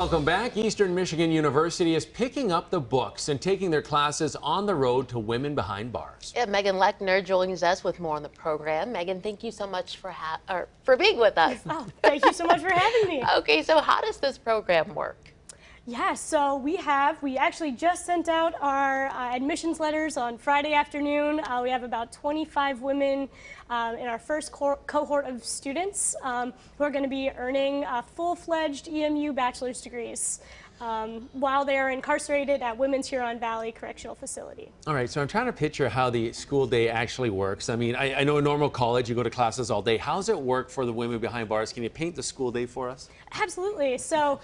Welcome back. Eastern Michigan University is picking up the books and taking their classes on the road to women behind bars. Yeah, Megan Lechner joins us with more on the program. Megan, thank you so much for being with us. Oh, thank you so much for having me. Okay, so how does this program work? Yeah, so we actually just sent out our admissions letters on Friday afternoon. We have about 25 women in our first cohort of students who are going to be earning full-fledged EMU bachelor's degrees while they are incarcerated at Women's Huron Valley Correctional Facility. All right, so I'm trying to picture how the school day actually works. I mean, I know a normal college, you go to classes all day. How does it work for the women behind bars? Can you paint the school day for us? Absolutely. So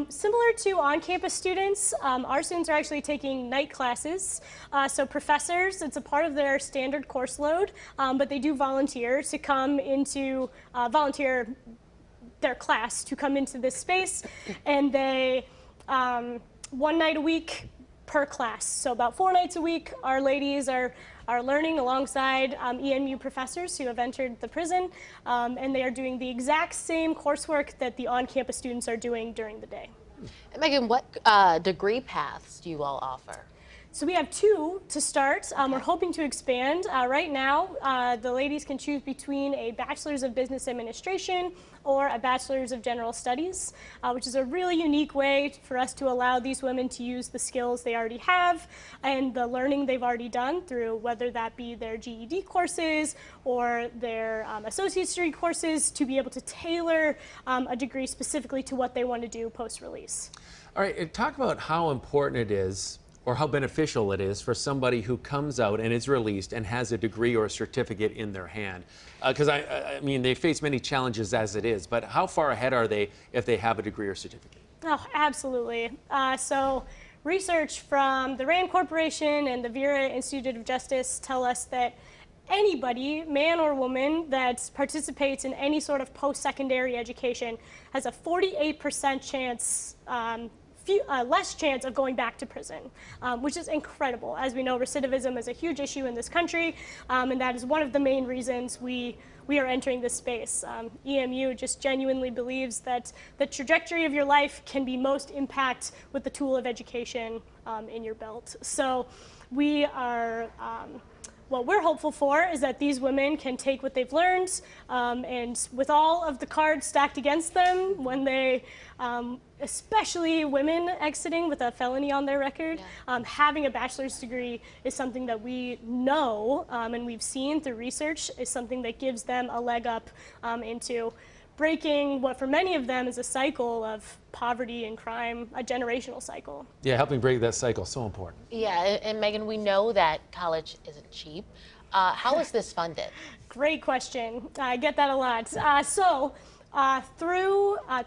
similar to on-campus students, our students are actually taking night classes. So professors, it's a part of their standard course load, but they do volunteer to come into, volunteer their class to come into this space, and they, one night a week per class. So about 4 nights a week, our ladies are learning alongside EMU professors who have entered the prison, and they are doing the exact same coursework that the on-campus students are doing during the day. And Megan, what degree paths do you all offer? So we have 2 to start. We're hoping to expand. Right now, the ladies can choose between a Bachelor's of Business Administration or a Bachelor's of General Studies, which is a really unique way for us to allow these women to use the skills they already have and the learning they've already done through whether that be their GED courses or their associate's degree courses to be able to tailor a degree specifically to what they want to do post-release. All right, talk about how important it is or how beneficial it is for somebody who comes out and is released and has a degree or a certificate in their hand. Because I mean, they face many challenges as it is, but how far ahead are they if they have a degree or certificate? Oh, absolutely. So research from the RAND Corporation and the Vera Institute of Justice tell us that anybody, man or woman, that participates in any sort of post-secondary education has a 48% chance less chance of going back to prison, which is incredible. As we know, recidivism is a huge issue in this country, and that is one of the main reasons we are entering this space. EMU just genuinely believes that the trajectory of your life can be most impact with the tool of education in your belt. So we are what we're hopeful for is that these women can take what they've learned and with all of the cards stacked against them when they, especially women exiting with a felony on their record, having a bachelor's degree is something that we know and we've seen through research is something that gives them a leg up into breaking what for many of them is a cycle of poverty and crime, a generational cycle. Yeah, helping break that cycle, so important. Yeah, and Megan, we know that college isn't cheap. How is this funded? Great question. I get that a lot.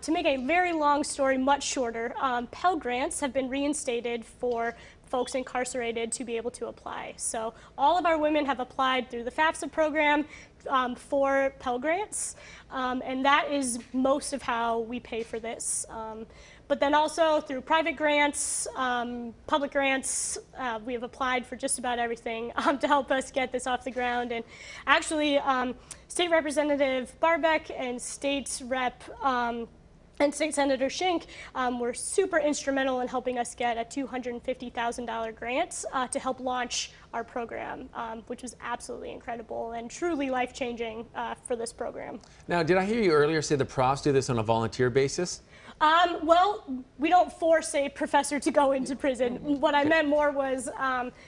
To make a very long story much shorter, Pell Grants have been reinstated for folks incarcerated to be able to apply. So all of our women have applied through the FAFSA program for Pell Grants, and that is most of how we pay for this. But then also through private grants, public grants, we have applied for just about everything to help us get this off the ground. And actually, State Representative Barbeck and State Rep and State Senator Schenck were super instrumental in helping us get a $250,000 grant to help launch our program, which was absolutely incredible and truly life-changing for this program. Now, did I hear you earlier say the profs do this on a volunteer basis? Well, we don't force a professor to go into prison. What I meant more was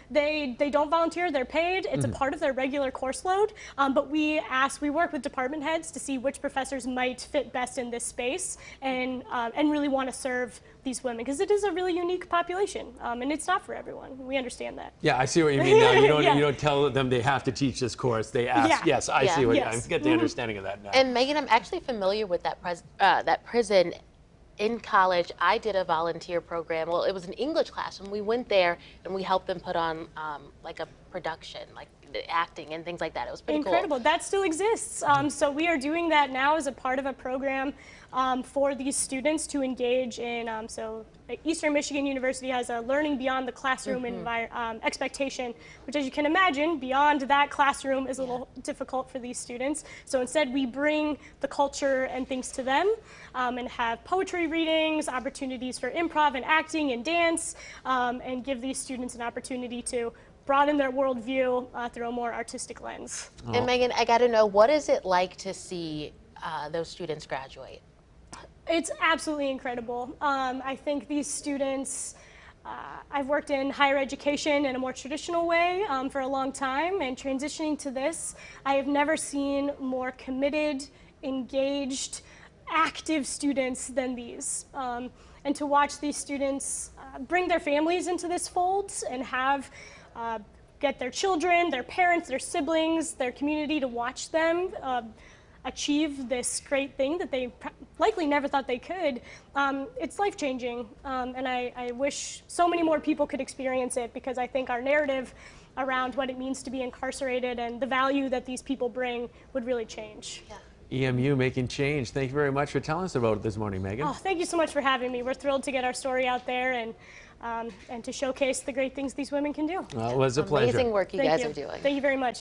they don't volunteer, they're paid. It's a part of their regular course load, but we work with department heads to see which professors might fit best in this space and really want to serve these women because it is a really unique population and it's not for everyone. We understand that. Yeah, I see what you mean now. You don't tell them they have to teach this course. They ask. Yeah. Yes, I see what I get the understanding of that now. And Megan, I'm actually familiar with that prison. In college, I did a volunteer program. Well, it was an English class, and we went there and we helped them put on like a production, like the acting and things like that. It was pretty Incredible. cool. That still exists. So we are doing that now as a part of a program for these students to engage in. So Eastern Michigan University has a learning beyond the classroom expectation, which, as you can imagine, beyond that classroom is a little difficult for these students. So instead, we bring the culture and things to them and have poetry readings, opportunities for improv and acting and dance, and give these students an opportunity to broaden their worldview through a more artistic lens. And Megan, I got to know, what is it like to see those students graduate? It's absolutely incredible. I think these students, I've worked in higher education in a more traditional way for a long time, and transitioning to this, I have never seen more committed, engaged, active students than these. And to watch these students bring their families into this fold and have get their children, their parents, their siblings, their community to watch them achieve this great thing that they likely never thought they could, it's life-changing. And I wish so many more people could experience it, because I think our narrative around what it means to be incarcerated and the value that these people bring would really change. Yeah. EMU making change. Thank you very much for telling us about it this morning, Megan. Oh, thank you so much for having me. We're thrilled to get our story out there and to showcase the great things these women can do. Well, it was a pleasure. Amazing work you Thank guys you. are doing. Thank you very much.